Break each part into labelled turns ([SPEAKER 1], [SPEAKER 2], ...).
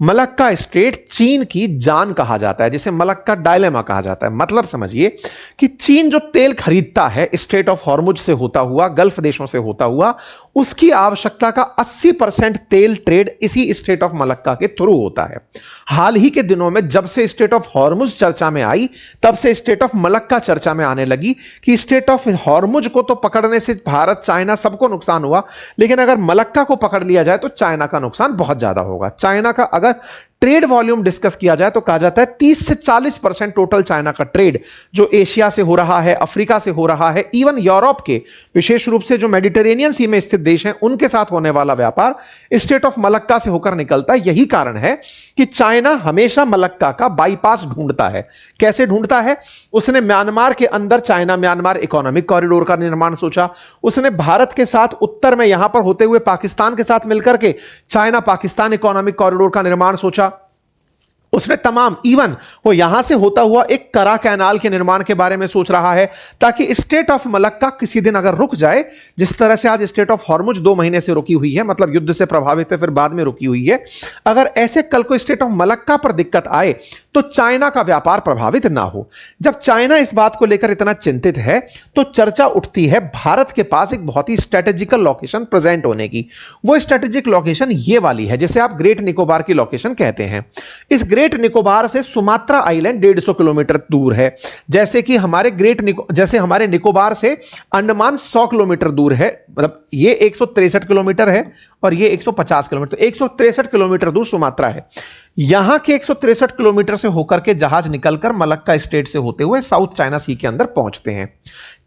[SPEAKER 1] Malacca strait चीन की जान कहा जाता है, जिसे मलक्का डायलेमा कहा जाता है। मतलब समझिए कि चीन जो तेल खरीदता है स्ट्रेट ऑफ हॉर्मुज से होता हुआ, गल्फ देशों से होता हुआ, उसकी आवश्यकता का 80% तेल ट्रेड इसी स्ट्रेट ऑफ मलक्का के थ्रू होता है। हाल ही के दिनों में जब से स्ट्रेट ऑफ हॉर्मुज चर्चा में आई, तब से स्ट्रेट ऑफ मलक्का चर्चा में आने लगी कि स्ट्रेट ऑफ हॉर्मुज को तो पकड़ने से भारत, चाइना सबको नुकसान हुआ, लेकिन अगर मलक्का को पकड़ लिया जाए तो चाइना का नुकसान बहुत ज्यादा होगा। चाइना का अगर ट्रेड वॉल्यूम डिस्कस किया जाए तो कहा जाता है 30 से 40% टोटल चाइना का ट्रेड जो एशिया से हो रहा है, अफ्रीका से हो रहा है, इवन यूरोप के, विशेष रूप से जो मेडिटेरेनियन सी में स्थित देश हैं, उनके साथ होने वाला व्यापार स्ट्रेट ऑफ मलक्का से होकर निकलता है। यही कारण है कि चाइना हमेशा मलक्का का बाईपास ढूंढता है। कैसे ढूंढता है? उसने म्यांमार के अंदर चाइना म्यांमार इकोनॉमिक कॉरिडोर का निर्माण सोचा। उसने भारत के साथ उत्तर में यहां पर होते हुए पाकिस्तान के साथ मिलकर के चाइना पाकिस्तान इकोनॉमिक कॉरिडोर का निर्माण सोचा। उसने तमाम, इवन वो यहां से होता हुआ एक करा कैनाल के निर्माण के बारे में सोच रहा है, ताकि स्ट्रेट ऑफ मलक्का किसी दिन अगर रुक जाए, जिस तरह से आज स्ट्रेट ऑफ हॉर्मुज 2 महीने से रुकी हुई है, मतलब युद्ध से प्रभावित है फिर बाद में रुकी हुई है, अगर ऐसे कल को स्ट्रेट ऑफ मलक्का पर दिक्कत आए तो चाइना का व्यापार प्रभावित ना हो। जब चाइना इस बात को लेकर इतना चिंतित है तो चर्चा उठती है भारत के पास एक बहुत ही स्ट्रेटेजिकल लोकेशन प्रेजेंट होने की। वो स्ट्रेटेजिक लोकेशन ये वाली है, जिसे आप ग्रेट निकोबार की लोकेशन कहते हैं। इस ग्रेट निकोबार से सुमात्रा आइलैंड 150 किलोमीटर दूर है, जैसे कि हमारे निकोबार से अंडमान 100 किलोमीटर दूर है। मतलब ये 163 किलोमीटर है और ये 150 किलोमीटर, 163 किलोमीटर दूर सुमात्रा है। यहां के 163 किलोमीटर से होकर के जहाज निकलकर मलक्का स्ट्रेट से होते हुए साउथ चाइना सी के अंदर पहुंचते हैं।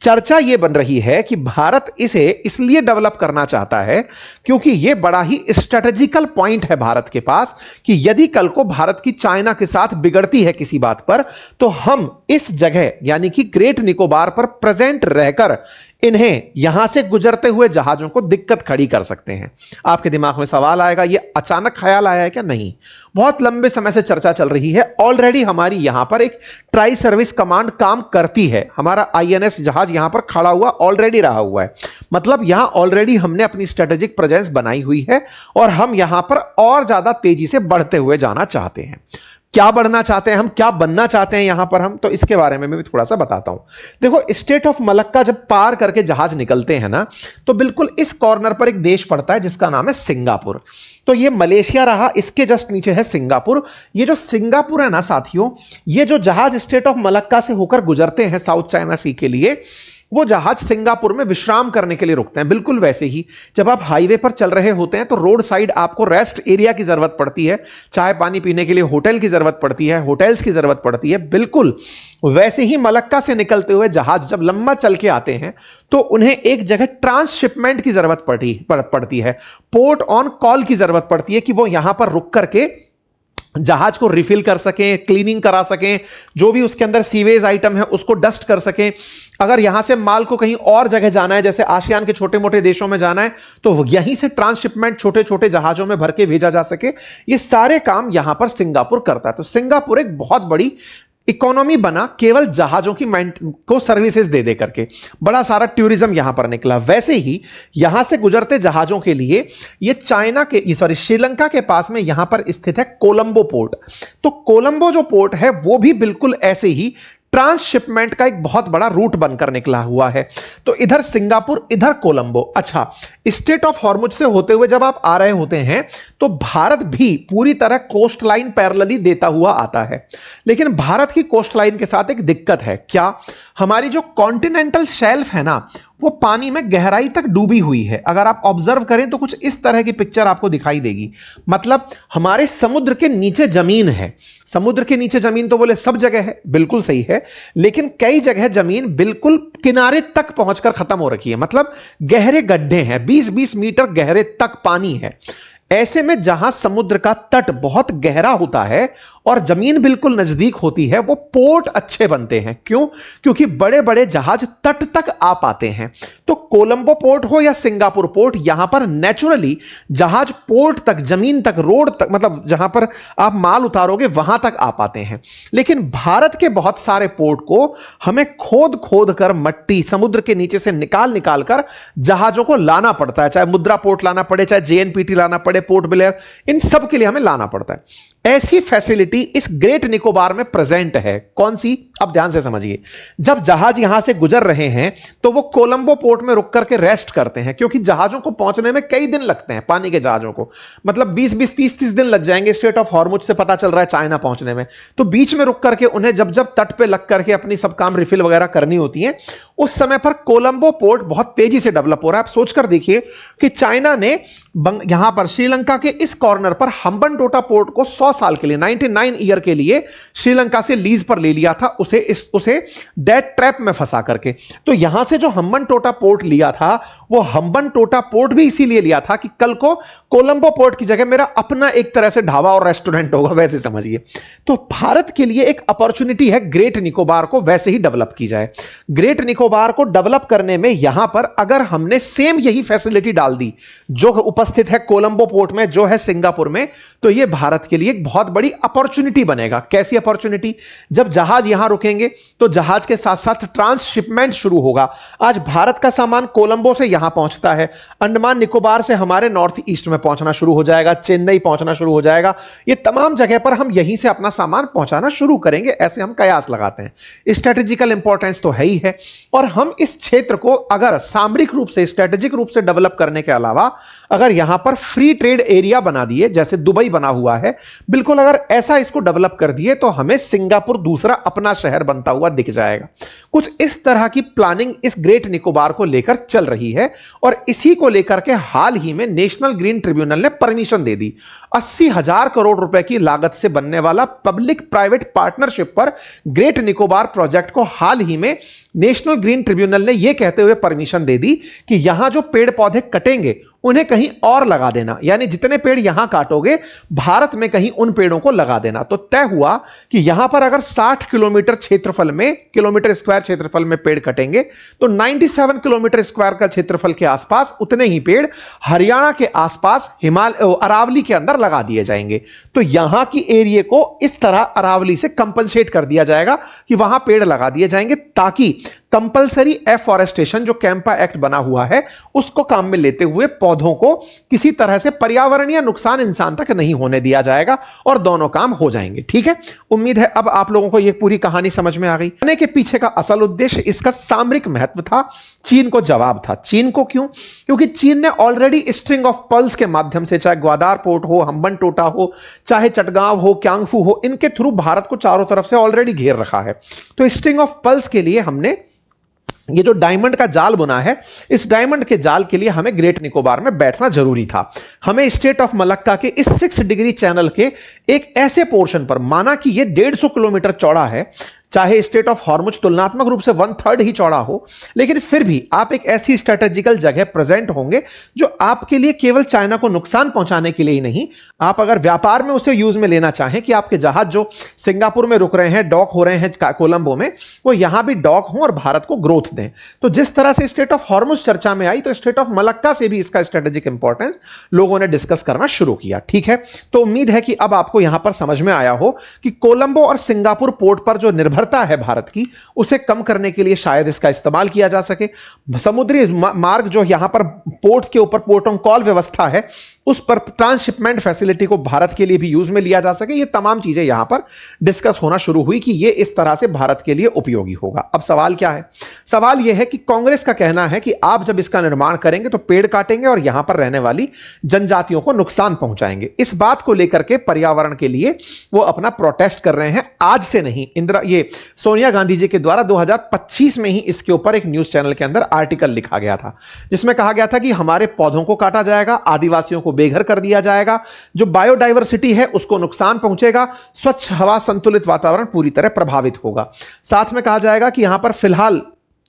[SPEAKER 1] चर्चा यह बन रही है कि भारत इसे इसलिए डेवलप करना चाहता है क्योंकि यह बड़ा ही स्ट्रेटेजिकल पॉइंट है भारत के पास, कि यदि कल को भारत की चाइना के साथ बिगड़ती है किसी बात पर, तो हम इस जगह यानी कि ग्रेट निकोबार पर प्रेजेंट रहकर इन्हें यहां से गुजरते हुए जहाजों को दिक्कत खड़ी कर सकते हैं। आपके दिमाग में सवाल आएगा, यह अचानक ख्याल आया है क्या? नहीं, बहुत लंबे समय से चर्चा चल रही है। ऑलरेडी हमारी यहां पर एक ट्राई सर्विस कमांड काम करती है। हमारा आईएनएस जहाज यहां पर खड़ा हुआ ऑलरेडी रहा हुआ है। मतलब यहां ऑलरेडी हमने अपनी स्ट्रेटेजिक प्रेजेंस बनाई हुई है और हम यहां पर और ज्यादा तेजी से बढ़ते हुए जाना चाहते हैं। क्या बढ़ना चाहते हैं हम, क्या बनना चाहते हैं यहां पर हम, तो इसके बारे में मैं भी थोड़ा सा बताता हूं। देखो, स्ट्रेट ऑफ मलक्का जब पार करके जहाज निकलते हैं ना, तो बिल्कुल इस कॉर्नर पर एक देश पड़ता है जिसका नाम है सिंगापुर। तो ये मलेशिया रहा, इसके जस्ट नीचे है सिंगापुर। ये जो सिंगापुर है ना साथियों, ये जो जहाज स्ट्रेट ऑफ मलक्का से होकर गुजरते हैं साउथ चाइना सी के लिए, वो जहाज सिंगापुर में विश्राम करने के लिए रुकते हैं। बिल्कुल वैसे ही जब आप हाईवे पर चल रहे होते हैं तो रोड साइड आपको रेस्ट एरिया की जरूरत पड़ती है, चाय पानी पीने के लिए होटल की जरूरत पड़ती है, होटल्स की जरूरत पड़ती है। बिल्कुल वैसे ही मलक्का से निकलते हुए जहाज जब लंबा चल के आते हैं तो उन्हें एक जगह ट्रांसशिपमेंट की जरूरत पड़ती है, पोर्ट ऑन कॉल की जरूरत पड़ती है, कि वो यहां पर रुक करके जहाज को रिफिल कर सकें, क्लीनिंग करा सकें, जो भी उसके अंदर सीवेज आइटम है उसको डस्ट कर सकें। अगर यहां से माल को कहीं और जगह जाना है, जैसे आसियान के छोटे मोटे देशों में जाना है, तो यहीं से ट्रांसशिपमेंट छोटे छोटे जहाजों में भर के भेजा जा सके। ये सारे काम यहां पर सिंगापुर करता है। तो सिंगापुर एक बहुत बड़ी इकोनॉमी बना केवल जहाजों की को सर्विसेज दे दे करके। बड़ा सारा टूरिज्म यहां पर निकला। वैसे ही यहां से गुजरते जहाजों के लिए ये श्रीलंका के पास में यहां पर स्थित है कोलंबो पोर्ट। तो कोलंबो जो पोर्ट है वो भी बिल्कुल ऐसे ही ट्रांसशिपमेंट का एक बहुत बड़ा रूट बनकर निकला हुआ है। तो इधर सिंगापुर, इधर कोलंबो। अच्छा, स्ट्रेट ऑफ हॉर्मुज से होते हुए जब आप आ रहे होते हैं तो भारत भी पूरी तरह कोस्ट लाइन पैरेलली देता हुआ आता है। लेकिन भारत की कोस्ट लाइन के साथ एक दिक्कत है। क्या? हमारी जो कॉन्टिनेंटल शेल्फ है ना, वो पानी में गहराई तक डूबी हुई है। अगर आप ऑब्जर्व करें तो कुछ इस तरह की पिक्चर आपको दिखाई देगी। मतलब हमारे समुद्र के नीचे जमीन है। समुद्र के नीचे जमीन तो बोले सब जगह है, बिल्कुल सही है, लेकिन कई जगह जमीन बिल्कुल किनारे तक पहुंचकर खत्म हो रखी है। मतलब गहरे गड्ढे हैं, 20-20 मीटर गहरे तक पानी है। ऐसे में जहां समुद्र का तट बहुत गहरा होता है और जमीन बिल्कुल नजदीक होती है, वो पोर्ट अच्छे बनते हैं। क्यों? क्योंकि बड़े बड़े जहाज तट तक आ पाते हैं। तो कोलंबो पोर्ट हो या सिंगापुर पोर्ट, यहां पर नेचुरली जहाज पोर्ट तक, जमीन तक, रोड तक, मतलब जहां पर आप माल उतारोगे वहां तक आ पाते हैं। लेकिन भारत के बहुत सारे पोर्ट को हमें खोद खोद कर मट्टी समुद्र के नीचे से निकाल निकाल कर जहाजों को लाना पड़ता है। चाहे मुद्रा पोर्ट लाना पड़े, चाहे जेएनपीटी लाना पड़े, पोर्ट ब्लेयर, इन सब के लिए हमें लाना पड़ता है। ऐसी फैसिलिटी इस ग्रेट निकोबार में प्रेजेंट है। कौन सी? अब ध्यान से समझिए। जब जहाज यहां से गुजर रहे हैं तो वो कोलंबो पोर्ट में रुक करके रेस्ट करते हैं, क्योंकि जहाजों को पहुंचने में कई दिन लगते हैं, पानी के जहाजों को, मतलब 20-20, 30-30 दिन लग जाएंगे। स्ट्रेट ऑफ हॉर्मुज से पता चल रहा है चाइना पहुंचने में। तो बीच में रुक करके उन्हें जब जब तट पे लग करके अपनी सब काम रिफिल वगैरह करनी होती है, उस समय पर कोलंबो पोर्ट बहुत तेजी से डेवलप हो रहा है। आप सोचकर देखिए कि चाइना ने यहां पर श्रीलंका के इस कॉर्नर पर हम्बनटोटा पोर्ट को 100 साल के लिए, 99 ईयर के लिए श्रीलंका से लीज पर ले लिया था, उसे डेट ट्रैप में फंसा करके। तो यहां से जो हम्बनटोटा पोर्ट लिया था, वो हम्बनटोटा पोर्ट भी इसीलिए लिया था कि कल को कोलंबो पोर्ट की जगह मेरा अपना एक तरह से ढाबा और रेस्टोरेंट होगा, वैसे समझिए। तो भारत के लिए एक अपॉर्चुनिटी है ग्रेट निकोबार को वैसे ही डेवलप की जाए। ग्रेट निकोबार को डेवलप करने में यहां पर अगर हमने सेम यही फैसिलिटी डाल दी जो उपस्थित है कोलंबो पोर्ट में, जो है सिंगापुर में, तो यह भारत के लिए एक बहुत बड़ी अपॉर्चुनिटी बनेगा। कैसी अपॉर्चुनिटी? जब जहाज यहां रुकेंगे तो जहाज के साथ साथ ट्रांसशिपमेंट शुरू होगा। आज भारत का सामान कोलंबो से यहां पहुंचता है, अंडमान निकोबार से हमारे नॉर्थ ईस्ट में पहुंचना शुरू हो जाएगा, चेन्नई पहुंचना शुरू हो जाएगा। ये तमाम जगह पर हम यहीं से अपना सामान पहुंचाना शुरू करेंगे, ऐसे हम कयास लगाते हैं। स्ट्रेटेजिकल इंपॉर्टेंस तो है ही है। और हम इस क्षेत्र को अगर सामरिक रूप से, स्ट्रेटेजिक रूप से डेवलप करने के अलावा अगर यहां पर फ्री ट्रेड एरिया बना दिए, जैसे दुबई बना हुआ है, बिल्कुल अगर ऐसा इसको डेवलप कर दिए, तो हमें सिंगापुर दूसरा अपना शहर बनता हुआ दिख जाएगा। कुछ इस तरह की प्लानिंग इस ग्रेट निकोबार को लेकर चल रही है। और इसी को लेकर के हाल ही में नेशनल ग्रीन ट्रिब्यूनल ने परमिशन दे दी। 80,000 करोड़ रुपए की लागत से बनने वाला पब्लिक प्राइवेट पार्टनरशिप पर ग्रेट निकोबार प्रोजेक्ट को हाल ही में नेशनल ग्रीन ट्रिब्यूनल ने यह कहते हुए परमिशन दे दी कि यहां जो पेड़ पौधे कटेंगे उन्हें कहीं और लगा देना, यानी जितने पेड़ यहां काटोगे भारत में कहीं उन पेड़ों को लगा देना। तो तय हुआ कि यहां पर अगर 60 किलोमीटर क्षेत्रफल में, किलोमीटर स्क्वायर क्षेत्रफल में पेड़ कटेंगे, तो 97 किलोमीटर स्क्वायर का क्षेत्रफल के आसपास उतने ही पेड़ हरियाणा के आसपास अरावली के अंदर लगा दिए जाएंगे। तो यहां की एरिया को इस तरह अरावली से कंपनसेट कर दिया जाएगा कि वहां पेड़ लगा दिए जाएंगे, ताकि कंपलसरी एफॉरेस्टेशन जो कैंपा एक्ट बना हुआ है उसको काम में लेते हुए पौधों को किसी तरह से पर्यावरणीय नुकसान इंसान तक नहीं होने दिया जाएगा और दोनों काम हो जाएंगे। ठीक है, उम्मीद है अब आप लोगों को यह पूरी कहानी समझ में आ गई। बनने के पीछे का असल उद्देश्य इसका सामरिक महत्व था, चीन को जवाब था। चीन को क्यों? क्योंकि चीन ने ऑलरेडी स्ट्रिंग ऑफ पर्ल्स के माध्यम से, चाहे ग्वादार पोर्ट हो, हम्बनटोटा हो, चाहे चटगांव हो, क्यांगफू हो, इनके थ्रू भारत को चारों तरफ से ऑलरेडी घेर रखा है। तो स्ट्रिंग ऑफ पर्ल्स के लिए हमने ये जो डायमंड का जाल बुना है, इस डायमंड के जाल के लिए हमें ग्रेट निकोबार में बैठना जरूरी था। हमें स्टेट ऑफ मलक्का के इस 6 डिग्री चैनल के एक ऐसे पोर्शन पर, माना कि यह 150 किलोमीटर चौड़ा है, चाहे स्टेट ऑफ हॉर्मुज तुलनात्मक रूप से 1/3 ही चौड़ा हो, लेकिन फिर भी आप एक ऐसी स्ट्रेटेजिकल जगह प्रेजेंट होंगे जो आपके लिए केवल चाइना को नुकसान पहुंचाने के लिए ही नहीं, आप अगर व्यापार में उसे यूज में लेना चाहें कि आपके जहाज जो सिंगापुर में रुक रहे हैं, डॉक हो रहे हैं कोलंबो में, वो यहां भी डॉक हों और भारत को ग्रोथ दें। तो जिस तरह से स्टेट ऑफ हॉर्मुज चर्चा में आई, तो स्टेट ऑफ मलक्का से भी इसका स्ट्रेटेजिक इंपॉर्टेंस लोगों ने डिस्कस करना शुरू किया। ठीक है, तो उम्मीद है कि अब आपको यहां पर समझ में आया हो कि कोलंबो और सिंगापुर पोर्ट पर जो निर्भरता है भारत की, उसे कम करने के लिए शायद इसका इस्तेमाल किया जा सके। समुद्री मार्ग जो यहां पर पोर्ट के ऊपर पोर्ट ऑन कॉल व्यवस्था है, उस पर ट्रांसशिपमेंट फैसिलिटी को भारत के लिए भी यूज में लिया जा सके, ये तमाम चीजें यहां पर डिस्कस होना शुरू हुई कि ये इस तरह से भारत के लिए उपयोगी होगा। अब सवाल क्या है? सवाल यह है कि कांग्रेस का कहना है कि आप जब इसका निर्माण करेंगे तो पेड़ काटेंगे और यहां पर रहने वाली जनजातियों को नुकसान पहुंचाएंगे। इस बात को लेकर के पर्यावरण के लिए वो अपना प्रोटेस्ट कर रहे हैं। आज से नहीं, ये सोनिया गांधी जी के द्वारा 2025 में ही इसके ऊपर एक न्यूज चैनल के अंदर आर्टिकल लिखा गया था, जिसमें कहा गया था कि हमारे पौधों को काटा जाएगा, आदिवासियों को बेघर कर दिया जाएगा, जो बायोडायवर्सिटी है उसको नुकसान पहुंचेगा, स्वच्छ हवा, संतुलित वातावरण पूरी तरह प्रभावित होगा। साथ में कहा जाएगा कि यहां पर फिलहाल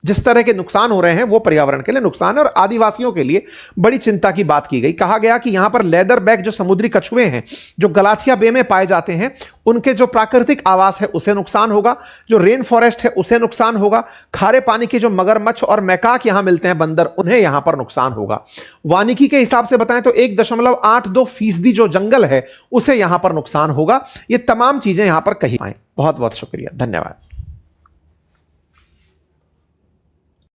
[SPEAKER 1] जिस तरह के नुकसान हो रहे हैं वो पर्यावरण के लिए नुकसान है और आदिवासियों के लिए बड़ी चिंता की बात की गई। कहा गया कि यहां पर लेदर बैक जो समुद्री कछुए हैं जो गलाथिया बे में पाए जाते हैं, उनके जो प्राकृतिक आवास है उसे नुकसान होगा, जो रेन फॉरेस्ट है उसे नुकसान होगा, खारे पानी के जो मगरमच्छ और मैकाक यहां मिलते हैं बंदर, उन्हें यहां पर नुकसान होगा। वानिकी के हिसाब से बताएं तो 1.82% जो जंगल है उसे यहां पर नुकसान होगा। ये तमाम चीजें यहां पर कही पाए। बहुत बहुत शुक्रिया, धन्यवाद।